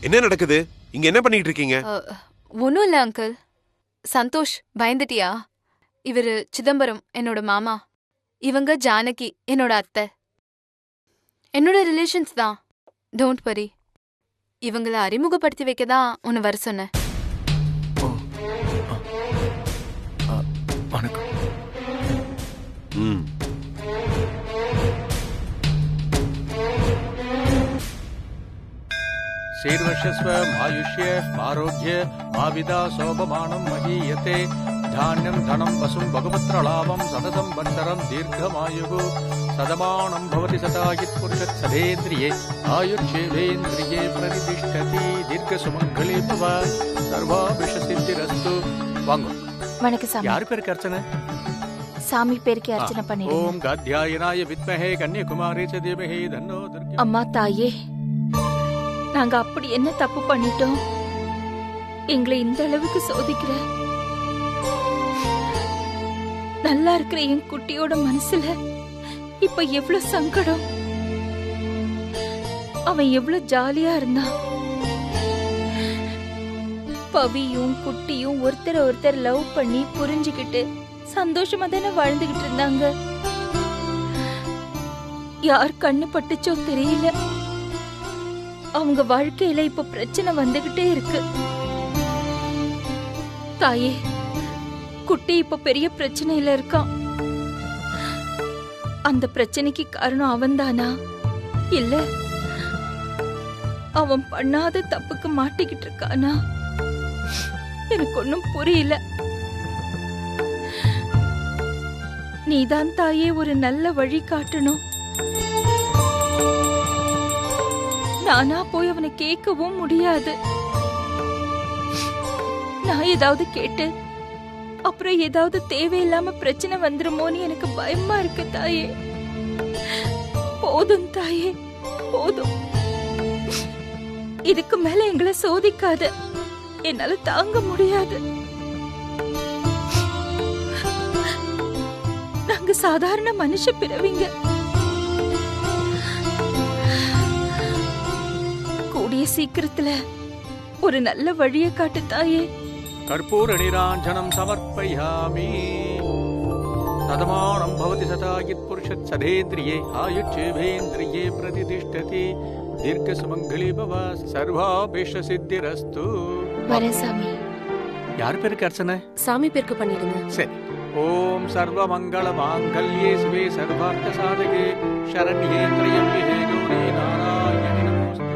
என்ன நடக்குது? இங்க என்ன பண்ணிட்டு இருக்கீங்க? ஒன்றும் இல்லை அங்கிள். சந்தோஷ், பயந்துட்டியா? இவரு சிதம்பரம், என்னோட மாமா. இவங்க ஜானகி, என்னோட அத்தை. என்னோட ரிலேஷன்ஸ் தான். Don't worry. இவங்கள அறிமுகப்படுத்தி வைக்க தான் உன்னை வர சொன்னேன். வணக்கம். शीर्वशस्व आयुष्य आरोग्य माविदा शोभमानं महीयते धान्यं धनं वसुं भगवत्रलाभं सतसंवत्सरं दीर्घमायुः सदमानं भवति सतायित्पुरुषः सदेन्द्रिये आयुर्षेवेन्द्रिये प्रतिष्ठति दीर्घसुमङ्गले भव सर्वाभिष्टसिद्धिरस्तु. வாங்க. வணக்கம் சாமி. யார் பேருக்கு அர்ச்சனை? சாமி பேருக்கு அர்ச்சனை பண்ணிடுங்க. ஓம் காத்யாயனாய வித்மஹே கன்யகுமாரி ச தீமஹி தன்னோ துர்கா. அம்மா தாயே, நாங்க அப்படி என்ன தப்பு பண்ணிட்டோம்? எங்களை இந்த அளவுக்கு சோதிக்கிற? நல்லா இருக்கிற என் குட்டியோட மனசுல இப்ப எவ்வளவு சங்கடம். அவன் எவ்வளவு ஜாலியா இருந்தான். பவியும் குட்டியும் ஒருத்தர் லவ் பண்ணி புரிஞ்சுக்கிட்டு சந்தோஷமா தானே வாழ்ந்துகிட்டு இருந்தாங்க. யார் கண்ணு பட்டுச்சோ தெரியல, அவங்க வாழ்க்கையில இப்ப பிரச்சனை வந்துகிட்டே இருக்கு. தாயே, குட்டி இப்ப பெரிய பிரச்சனையில இருக்கான். அந்த பிரச்சனைக்கு காரணம் அவன்தானா? இல்ல அவன் பண்ணாத தப்புக்கு மாட்டிக்கிட்டு இருக்கானா? எனக்கு ஒன்னும் புரியல. நீதான் தாயே ஒரு நல்ல வழி காட்டணும். நானா போய் அவனை கேட்கவும் முடியாது. நான் ஏதாவது கேட்டு அப்புறம் ஏதாவது தேவையில்லாம பிரச்சனை வந்துருமோன்னு எனக்கு பயமா இருக்கு தாயே. போதும் தாயே, போதும். இதுக்கு மேல எங்களை சோதிக்காத. என்னால தாங்க முடியாது. நாங்க சாதாரண மனுஷ பிறவிங்க. கூடிய சீக்கிரத்துல ஒரு நல்ல வழியை காட்டு தாயே. கற்பூர நிராஞ்சனம் சமர்ப்பயாமி சதமானம் பவதி சதாயித் புருஷத் சதேந்திரியே ஆயுட்சேவேந்திரியே பிரதிதிஷ்டதி தீர்க்க சுமங்கலி பவ சர்வாபீஷ்ட சித்திரஸ்து. வரேன் சாமி. யார் பேருக்கு அர்ச்சனை? சாமி பேருக்கு பண்ணிடுங்க. சரி. ஓம் சர்வ மங்கள மாங்கல்யே சிவே சர்வார்த்த சாதகே சரண்யே த்ரயம்பிகே கௌரி நாராயணி நமோஸ்துதே.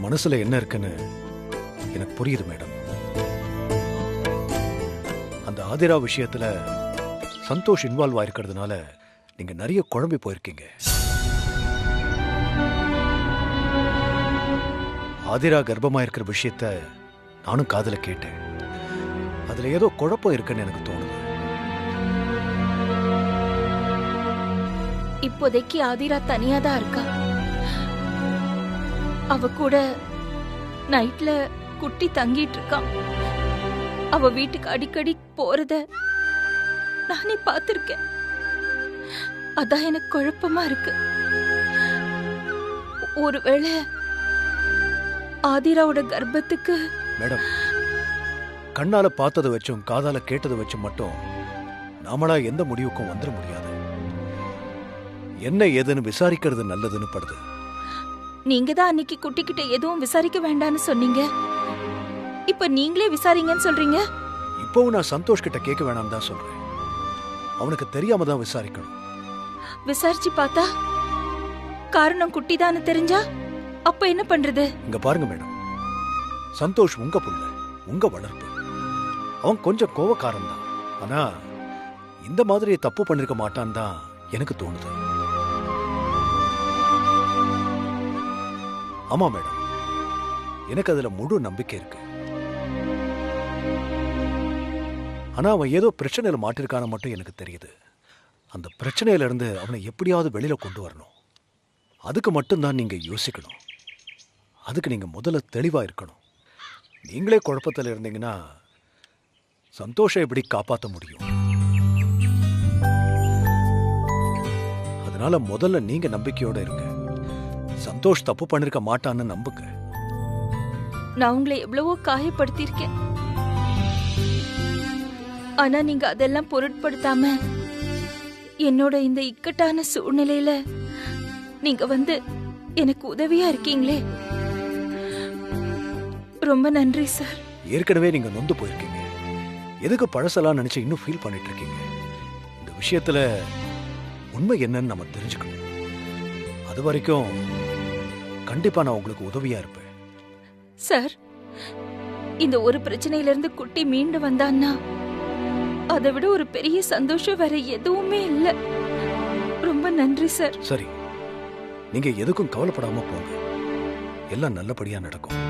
மனசுல என்ன இருக்குன்னு எனக்கு புரியுது மேடம். அந்த ஆதிரா விஷயத்துல சந்தோஷ் இன்வால்வ் ஆயிருக்கிறதுனால நீங்க நிறைய குழம்பி போயிருக்கீங்க. ஆதிரா கர்ப்பமா இருக்கிற விஷயத்த நானும் காதுல கேட்டேன். அதுல ஏதோ குழப்பம் இருக்குன்னு எனக்கு தோணுது. இப்போதைக்கு ஆதிரா தனியா தான் இருக்கா. அவ கூட நைட்ல குட்டி தங்கிட்டு இருக்கான். அவ வீட்டுக்கு அடிக்கடி போறத நானே பார்த்திருக்கேன். அதான் எனக்கு குழப்பமா இருக்கு. ஒருவேளை ஆதிராவோட கர்ப்பத்துக்கு மேடம், கண்ணால பார்த்ததை வச்சும் காதால கேட்டதை வச்சும் மட்டும் நாமளா எந்த முடிவுக்கும் வந்துட முடியாது. என்ன ஏதுன்னு விசாரிக்கிறது நல்லதுன்னு படுது. நீங்க தான் அன்னைக்கு குட்டிக்கிட்ட எதுவும் விசாரிக்க வேண்டாம்னு சொன்னீங்க. இப்ப நீங்களே விசாரிங்கன்னு சொல்றீங்க? இப்பவும் நான் சந்தோஷ் கிட்ட கேட்க வேணாம் தான் சொல்றேன். அவனுக்கு தெரியாம தான் விசாரிக்கணும். விசாரிச்சு பார்த்தா காரணம் குட்டிதான்னு தெரிஞ்சா அப்ப என்ன பண்றது? இங்க பாருங்க மேடம், சந்தோஷ் உங்க புள்ள, உங்க வளர்ப்பு. அவன் கொஞ்சம் கோவக்காரன் தான். ஆனா இந்த மாதிரி தப்பு பண்ணிருக்க மாட்டான் தான் எனக்கு தோணுது. ஆமா மேடம், எனக்கு அதுல முழு நம்பிக்கை இருக்கு. ஆனா அவன் ஏதோ பிரச்சனையில மாட்டிருக்கான மட்டும் எனக்கு தெரியுது. அந்த பிரச்சனையில இருந்து அவனை எப்படியாவது வெளியில கொண்டு வரணும். அதுக்கு மட்டும்தான் நீங்க யோசிக்கணும். அதுக்கு நீங்க முதல்ல தெளிவா இருக்கணும். நீங்களே குழப்பத்தில் இருந்தீங்கன்னா சந்தோஷம் எப்படி காப்பாற்ற முடியும்? அதனால முதல்ல நீங்க நம்பிக்கையோட இருங்க. சந்தோஷ் தப்பு பண்ணிருக்க மாட்டான்னு நம்புங்க. நான் உங்களை எவ்வளவோ காயப்படுத்தியிருக்கேன். ஆனா நீங்க அதெல்லாம் பொருட்படுத்தாம என்னோட இந்த இக்கட்டான சூழ்நிலையில நீங்க வந்து எனக்கு உதவியா இருக்கீங்களே, ரொம்ப நன்றி சார். ஏற்கனவே நீங்க நொந்து போயிருக்கீங்க. எதுக்கு பழசெல்லாம் நினைச்சு இன்னும் ஃபீல் பண்ணிட்டு இருக்கீங்க? இந்த விஷயத்துல உண்மை என்னன்னு நம்ம தெரிஞ்சுக்கணும். அது வரைக்கும் கண்டிப்பா நான் உங்களுக்கு உதவியா இருப்பேன். சார், இந்த ஒரு பிரச்சனையில இருந்து குட்டி மீண்டு வந்தான்னா அதை விட ஒரு பெரிய சந்தோஷம் வேற எதுவுமே இல்ல. ரொம்ப நன்றி சார். சரி, நீங்க எதுக்கும் கவலைப்படாம போங்க. எல்லாம் நல்லபடியா நடக்கும்.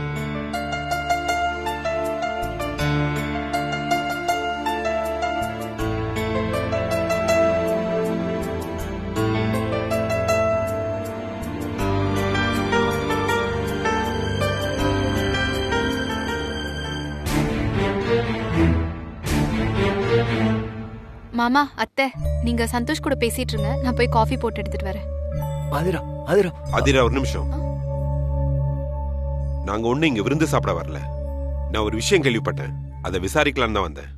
மாமா, அத்தை, நீங்க சந்தோஷ் கூட பேசிட்டு இருங்க. நான் போய் காஃபி போட்டு எடுத்துட்டு வரேன். அதிரா அதிரா அதிரா, ஒரு நிமிஷம். நாங்க ஒண்ணு இங்க விருந்து சாப்பிட வரல. நான் ஒரு விஷயம் கேள்விப்பட்டேன், அதை விசாரிக்கலாம் தான் வந்தேன்.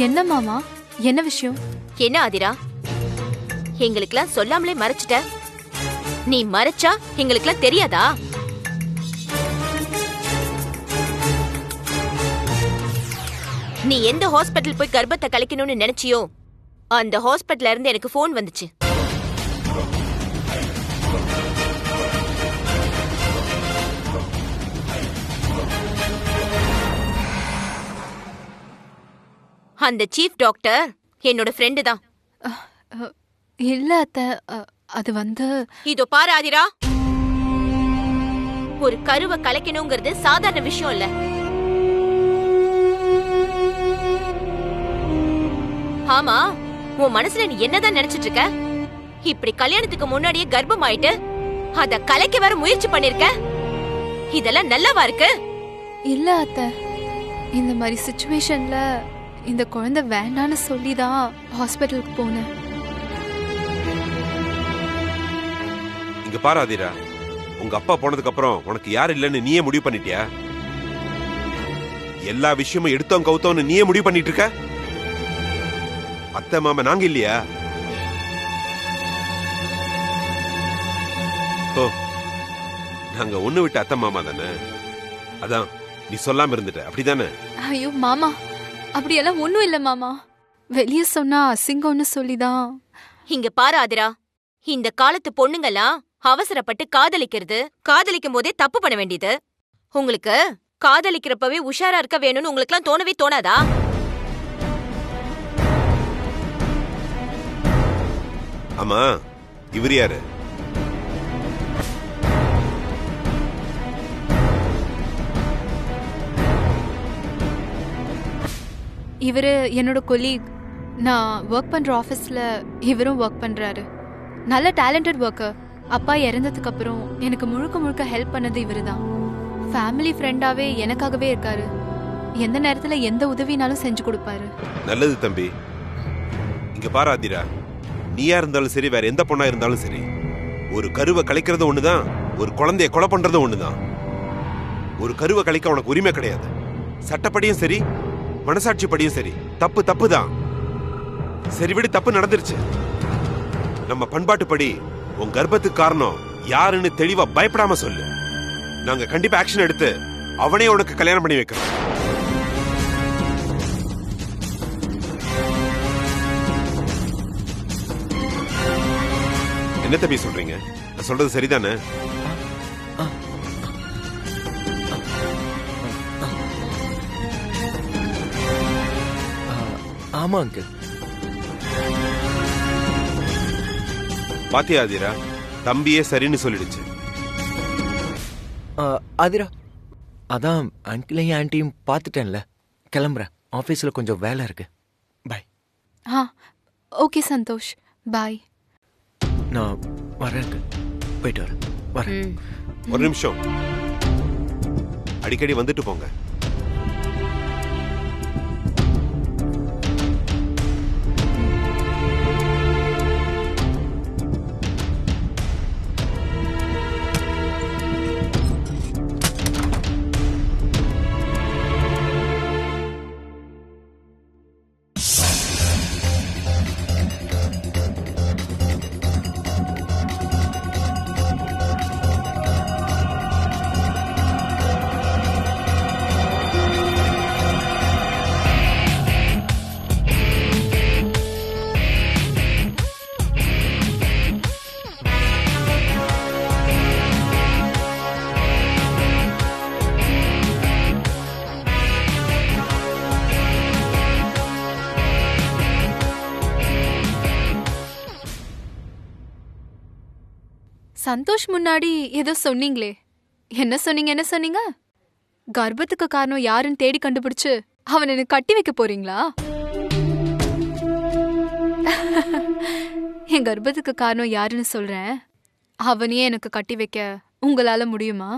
என்ன மாமா, என்ன விஷயம்? என்ன ஆதிரா, எங்களுக்கெல்லாம் சொல்லாமலே மறைச்சிட்ட? நீ மறைச்சா எங்களுக்கெல்லாம் தெரியாதா? நீ எந்த ஹாஸ்பிட்டல் போய் கர்ப்பத்தை கலைக்கணும்னு நினைச்சியோ அந்த ஹாஸ்பிட்டல்ல இருந்து எனக்கு போன் வந்துச்சு. அந்த சீஃப் டாக்டர் என்னோட ஃப்ரெண்டு தான். இல்ல அத்தை, அது வந்து... இதோ பாரு ஆதிரா, ஒரு கருவை கலைக்கணுங்கிறது சாதாரண விஷயம் இல்ல. ஆமா, உன் மனசுல நீ என்னதான் நினைச்சிட்டு இருக்க? இப்படி கல்யாணத்துக்கு முன்னாடியே கர்ப்பம் ஆயிட்டு அத கலைக்க வர முயற்சி பண்ணிருக்க. இதெல்லாம் நல்லவா இருக்கு? இல்ல அத்தை, இந்த மாதிரி சிச்சுவேஷன்ல இந்த குழந்தை வேண்டான்னு சொல்லிதான் ஹாஸ்பிட்டலுக்கு போனேன். இங்க பாரு அதிரா, உங்க அப்பா போனதுக்கு அப்புறம் உனக்கு யார் இல்லைன்னு நீயே முடிவு பண்ணிட்டியா? எல்லா விஷயமும் எடுத்தோம் கவுத்தோன்னு நீயே முடிவு பண்ணிட்டு இருக்க. அத்தை மாமா நாங்க இல்லையா? ஓ, நாங்க ஒண்ணு விட்டு அத்தை மாமா தானே. அதான் நீ சொல்லாம இருந்துட்ட, அப்படிதானே? ஐயோ மாமா, அப்படியெல்லாம் ஒண்ணும் இல்ல மாமா. வெளியே சொன்னா அசிங்கம்னு சொல்லிதான். இங்க பாரு ஆதிரா, இந்த காலத்து பொண்ணுங்கெல்லாம் அவசரப்பட்டு காதலிக்கும் போதே தப்பு பண்ண வேண்டியது. உங்களுக்கு காதலிக்கிறப்பவே உஷாரா இருக்க வேணும்னு உங்களுக்குலாம் தோணவே தோணாதா? ஆமா, இவர் யாரு? இவரு என்னோட கொலீக். நான் ஒர்க் பண்ற ஆஃபீஸ்ல இவரும் ஒர்க் பண்றாரு. நல்ல டேலண்டட் ஒர்க்கர். அப்பா இறந்ததுக்கு அப்புறம் எனக்கு முழுக்க முழுக்க ஹெல்ப் பண்ணது இவருதான். ஃபேமிலி ஃப்ரெண்டாவே எனக்காகவே இருக்காரு. எந்த நேரத்துல எந்த உதவினாலும் செஞ்சு கொடுப்பாரு. நல்லது தம்பி. இங்க பாரு ஆதிரா, நீயா இருந்தாலும் சரி, வேற எந்த பொண்ணா இருந்தாலும் சரி, ஒரு கருவை கலைக்கிறது ஒண்ணுதான், ஒரு குழந்தைய கொலை பண்றது ஒண்ணுதான். ஒரு கருவை கலைக்க உனக்கு உரிமை கிடையாது. சட்டப்படியும் சரி, மனசாட்சி படியும் சரி, தப்பு தான். சரி விடு, தப்பு நடந்துருச்சு. நம்ம பண்பாட்டுப்படி உன் கர்ப்பத்துக்கு காரணம் யாருன்னு தெளிவா பயப்படாம சொல்லு. நாங்க கண்டிப்பா ஆக்ஷன் எடுத்து அவனே உனக்கு கல்யாணம் பண்ணி வைக்கிறோம். என்ன தம்பி சொல்றீங்க? நான் சொல்றது சரிதானே? ஆமா அங்கிள். பாத்தியா ஆதிரா, தம்பியே சரின்னு சொல்லிடுச்சு. ஆதிரா, அதான் அங்கிளையும் ஆன்ட்டியும் பார்த்துட்டேன்ல, கிளம்புறேன். ஆஃபீஸில் கொஞ்சம் வேலை இருக்கு. பாய். ஓகே சந்தோஷ், பாய். நான் வரேன், போயிட்டு வரேன். ஒரு நிமிஷம், அடிக்கடி வந்துட்டு போங்க. சந்தோஷ் முன்னாடி ஏதோ சொன்னீங்களே, என்ன சொன்னீங்க? கர்ப்பத்துக்கு காரணம் யாருன்னு தேடி கண்டுபிடிச்சு அவன் எனக்கு கட்டி வைக்க போறீங்களா? என் கர்ப்பத்துக்கு காரணம் யாருன்னு சொல்றேன், அவனையே எனக்கு கட்டி வைக்க உங்களால முடியுமா?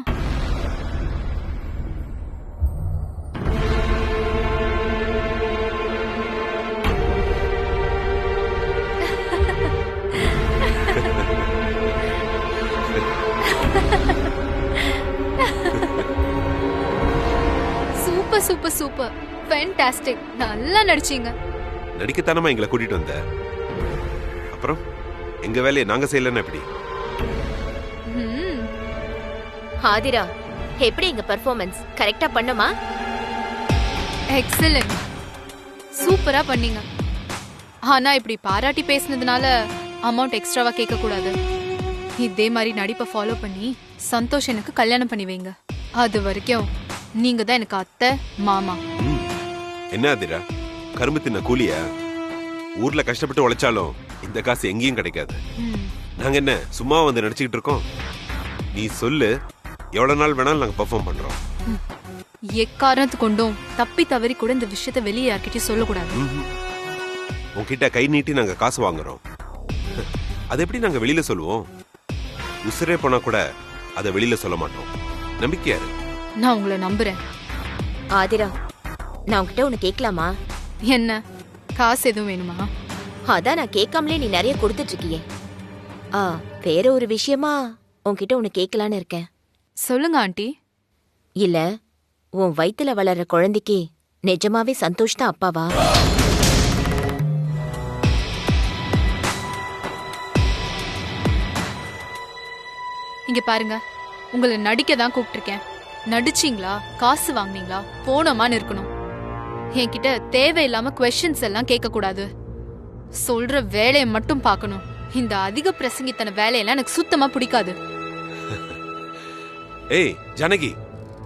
சூப்பர் சூப்பர் சூப்பர், ஃபேன்டாஸ்டிக், நல்லா நடிச்சீங்க. நடிக்கத்தானமா எங்களை கூட்டிட்டு வந்த, அப்புறம் எங்க வேலையை நாங்க செய்யலன்னா எப்படி? ஆதிரா, எப்படி எங்க பெர்ஃபார்மன்ஸ் கரெக்டா பண்ணுமா? எக்ஸலென்ட், சூப்பரா பண்ணீங்க. ஆனா இப்படி பாராட்டி பேசினதுனால அமௌண்ட் எக்ஸ்ட்ராவா கேட்க கூடாது. இதே மாதிரி நடிப்பை ஃபாலோ பண்ணி சந்தோஷ் எனக்கு கல்யாணம் பண்ணி வைங்க. அது வரைக்கும் நீங்க தான் எனக்கு அத்தை மாமா. என்ன ஆதிரா, கரும்பு தின்ன கூலியா? ஊர்ல கஷ்டப்பட்டு உழைச்சாலும் இந்த காசு எங்கேயும் கிடைக்காது. நாங்க என்ன சும்மா வந்து நடிச்சுக்கிட்டு இருக்கோம்? நீ சொல்லு, எவ்வளவு நாள் வேணாலும் நாங்க பெர்ஃபார்ம் பண்றோம். எக்காரணத்து கொண்டும் தப்பி தவறி கூட இந்த விஷயத்த வெளியே யார்கிட்டயும் சொல்லக்கூடாது. உன்கிட்ட கை நீட்டி நாங்க காசு வாங்குறோம், அது எப்படி நாங்க வெளியில சொல்லுவோம்? உசுரே போனா கூட அதை வெளியில சொல்ல மாட்டோம். நம்பிக்கையாரு, நான் உங்களை நம்புறேன். ஆதிரா, நான் உன்கிட்ட ஒன்னு கேட்கலாமா? என்ன, காசு எதுவும் வேணுமா? அதான் நான் கேட்காமலே நீ நிறைய கொடுத்துட்டு இருக்கியே. வேற ஒரு விஷயமா உன்கிட்ட ஒன்னு கேட்கலான்னு இருக்கேன். சொல்லுங்க ஆண்டி. இல்ல, உன் வயித்துல வளர்ற குழந்தைக்கு நிஜமாவே சந்தோஷ் தான் அப்பாவா? இங்க பாருங்க, உங்களை நடிக்க தான் கூப்பிட்டிருக்கேன். நடிச்சீங்களா, காசு வாங்குனீங்களா, போனோமான்னு இருக்கணும். என்கிட்ட தேவையில்லாம கொஸ்டின்ஸ் எல்லாம் கேட்க கூடாது. சொல்ற வேலையை மட்டும் பார்க்கணும். இந்த அதிக பிரசங்கித்தன வேலையெல்லாம் எனக்கு சுத்தமா பிடிக்காது. ஏய் ஜானகி,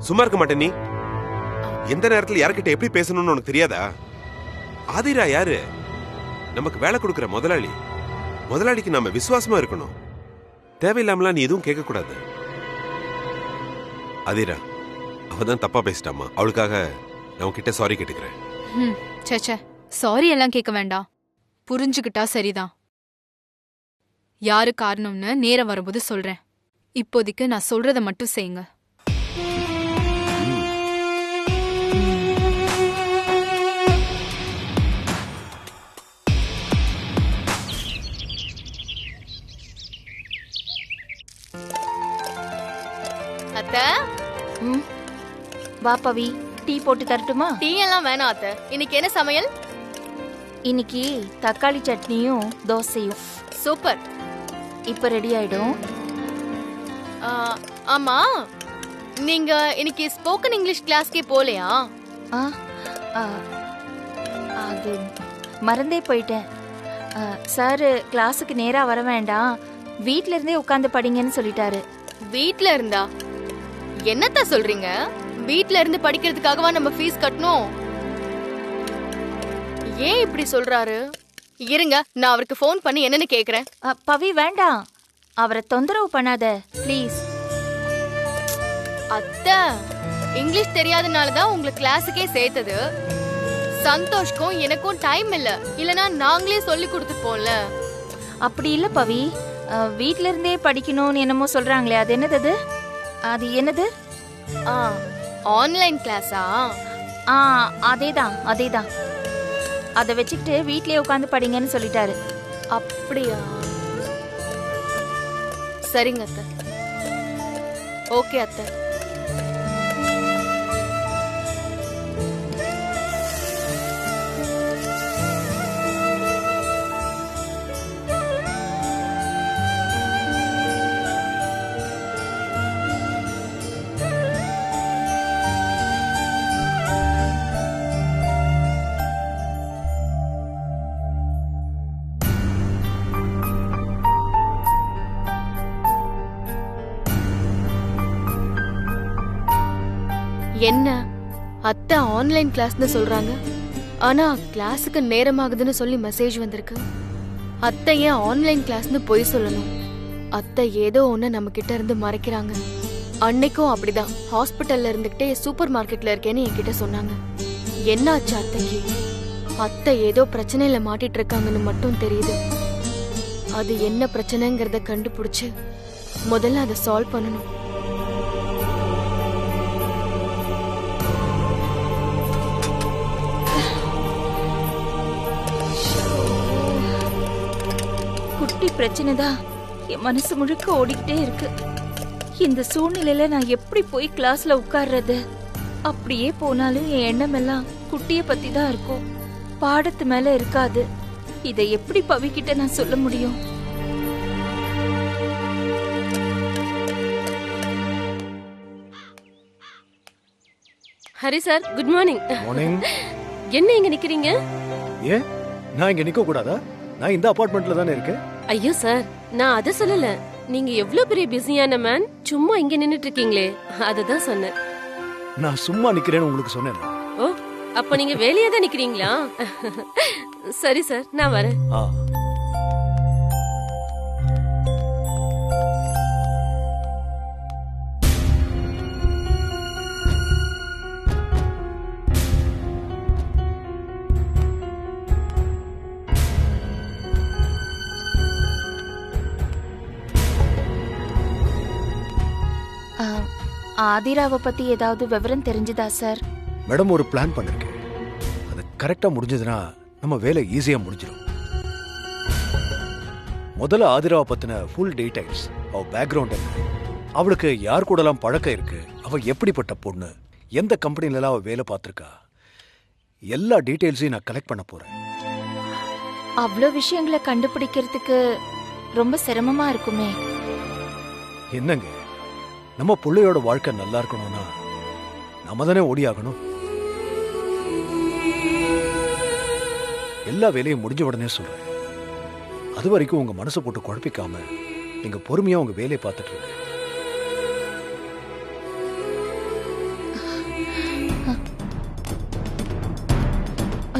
சும்மா இருக்க மாட்டே நீ? எந்த நேரத்துல யார்கிட்ட எப்படி பேசணும்னு உனக்கு தெரியாதா? ஆதிரா யாரு? நமக்கு வேலை கொடுக்கிற முதலாளி. முதலாளிக்கு நாம விசுவாசமா இருக்கணும். தேவையில்லாமலாம் நீ எதுவும் கேட்க கூடாது. ஆதிரா, அவதான் தப்பா பேசிட்டாமா. அவளுக்காக நான் உன்கிட்ட சாரி கேட்டுக்கிறேன். சேச்சே, சாரி எல்லாம் கேட்க வேண்டாம். புரிஞ்சுக்கிட்டா சரிதான். யாரு காரணம்னு நேரம் வரும்போது சொல்றேன். இப்போதைக்கு நான் சொல்றத மட்டும் செய்யுங்க. அத்தை, வா பவி, டீ போட்டு தரட்டுமா? டீ எல்லாம் வேணாம் அத்தை. இன்னைக்கு என்ன சமையல்? இன்னைக்கு தக்காளி சட்னியும் தோசையும். சூப்பர். இப்ப ரெடி ஆயிடும். ஆமா, நீங்க இன்னைக்கு ஸ்போக்கன் இங்கிலீஷ் கிளாஸ்க்கே போலையா? ஆ, ஆ, அது மறந்தே போயிட்டேன். சார் கிளாஸுக்கு நேரா வர வேண்டாம், வீட்ல இருந்தே உட்காந்து படிங்கன்னு சொல்லிட்டாரு. வீட்ல இருந்தா என்னத்த சொல்றீங்க? வீட்ல இருந்து படிக்கிறதுக்காகவா நம்ம ஃபீஸ் கட்டணும்? ஏன் இப்படி சொல்றாரு? இருங்க, நான் அவருக்கு ஃபோன் பண்ணி என்னன்னு கேக்குறேன். பவி வேண்டாம், அவரை தொந்தரவு பண்ணாத ப்ளீஸ். அத்தை, இங்கிலீஷ் தெரியாதனாலதான் உங்களை கிளாஸுக்கே சேர்த்தது. சந்தோஷ்க்கும் எனக்கும் டைம் இல்ல, இல்லனா நாங்களே சொல்லி கொடுத்துப்போம்ல. அப்படி இல்ல பவி, வீட்ல இருந்தே படிக்கணும்னு என்னமோ சொல்றாங்களே, அது என்னது? அது என்னது? ஆன்லைன் கிளாஸா? அதேதான் அதேதான். அதை வச்சுக்கிட்டு வீட்லயே உட்காந்து படிங்கன்னு சொல்லிட்டாரு. அப்படியா? சரிங்க அத்தை. ஓகே அத்தை. என்ன அத்தை ஆன்லைன் கிளாஸ்னு சொல்றாங்க, ஆனா கிளாஸுக்கு நேரமாகுதுன்னு சொல்லி மெசேஜ் வந்திருக்கு. அத்தை ஏன் ஆன்லைன் கிளாஸ்னு பொய் சொல்லணும்? அத்தை ஏதோ ஒண்ணு நம்ம கிட்ட இருந்து மறைக்கிறாங்க. அன்னைக்கும் அப்படிதான், ஹாஸ்பிட்டல்ல இருந்துகிட்டே சூப்பர் மார்க்கெட்ல இருக்கேன்னு என்கிட்ட சொன்னாங்க. என்ன ஆச்சு அத்தைக்கு? அத்தை ஏதோ பிரச்சனையில மாட்டிட்டு இருக்காங்கன்னு மட்டும் தெரியுது. அது என்ன பிரச்சனைங்கிறத கண்டுபிடிச்சு முதல்ல அதை சால்வ் பண்ணணும். குட்டி பிரச்சனைதான் என் மனசு முழுக்க ஓடிக்கிட்டே இருக்கு. இந்த சூழ்நிலையில நான் எப்படி போய் கிளாஸ்ல உட்கார்றது? அப்படியே போனாலும் என் எண்ணம் எல்லாம் குட்டிய பத்தி தான் இருக்கும், பாடத்து மேல இருக்காது. இதை எப்படி பவிக்கிட்ட நான் சொல்ல முடியும்? Hari sir, good morning. Morning. என்ன இங்க நிக்கிறீங்க? ஏன் நான் இங்க நிக்க கூடாதா? நான் இந்த அபார்ட்மெண்ட்ல தானே இருக்கேன். ஐயோ சார், நான் அத சொல்லல. நீங்க எவ்வளவு பெரிய பிஸியான மேன், சும்மா இங்க நின்னுட்டு இருக்கீங்களே, அததான் சொன்னேன். நான் சும்மா நிக்கிறேன்னு உங்களுக்கு சொன்னேன். ஓ, அப்ப நீங்க வேலையா தான் நிக்கிறீங்களா? சரி சார், நான் வரேன். ஆதிராவை பத்தி ஏதாவது விவரம் தெரிஞ்சுதா சார்? மேடம், ஒரு பிளான் பண்ணிருக்கேன். அது கரெக்டா முடிஞ்சதுன்னா நம்ம வேலை ஈஸியா முடிஞ்சிடும். முதல்ல ஆதிராவை பத்தின ஃபுல் டீடைல்ஸ், அவ பேக்ரவுண்ட் என்ன, அவளுக்கு யார் கூடலாம் பழக்கம் இருக்கு, அவ எப்படிப்பட்ட பொண்ணு, எந்த கம்பெனில எல்லாம் அவ வேலை பார்த்திருக்கா, எல்லா டீடைல்ஸையும் நான் கலெக்ட் பண்ண போறேன். அவ்வளோ விஷயங்களை கண்டுபிடிக்கிறதுக்கு ரொம்ப சிரமமா இருக்குமே. என்னங்க, நம்ம பிள்ளையோட வாழ்க்கை நல்லா இருக்கணும்னா நம்ம தானே ஓடியாகணும். எல்லா வேலையும் முடிஞ்ச உடனே சொல்றேன். அது வரைக்கும் உங்க மனசை போட்டு குழப்பிக்காம நீங்க பொறுமையா உங்க வேலையை பார்த்துட்டு இருங்க.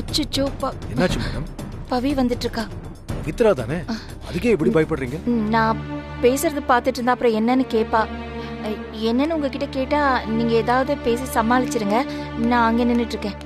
அச்சச்சோ, என்னாச்சு மேடம்? பவி வந்துட்டு இருக்கா. பவித்ரா தானே, அதுக்கே இப்படி பயப்படுறீங்க? நான் பேசுறது பார்த்துட்டு இருந்தா அப்புறம் என்னன்னு கேப்பா. என்னன்னு உங்ககிட்ட கேட்டா நீங்க ஏதாவது பேசி சமாளிச்சிருங்க, நான் அங்க நின்னுட்டு இருக்கேன்.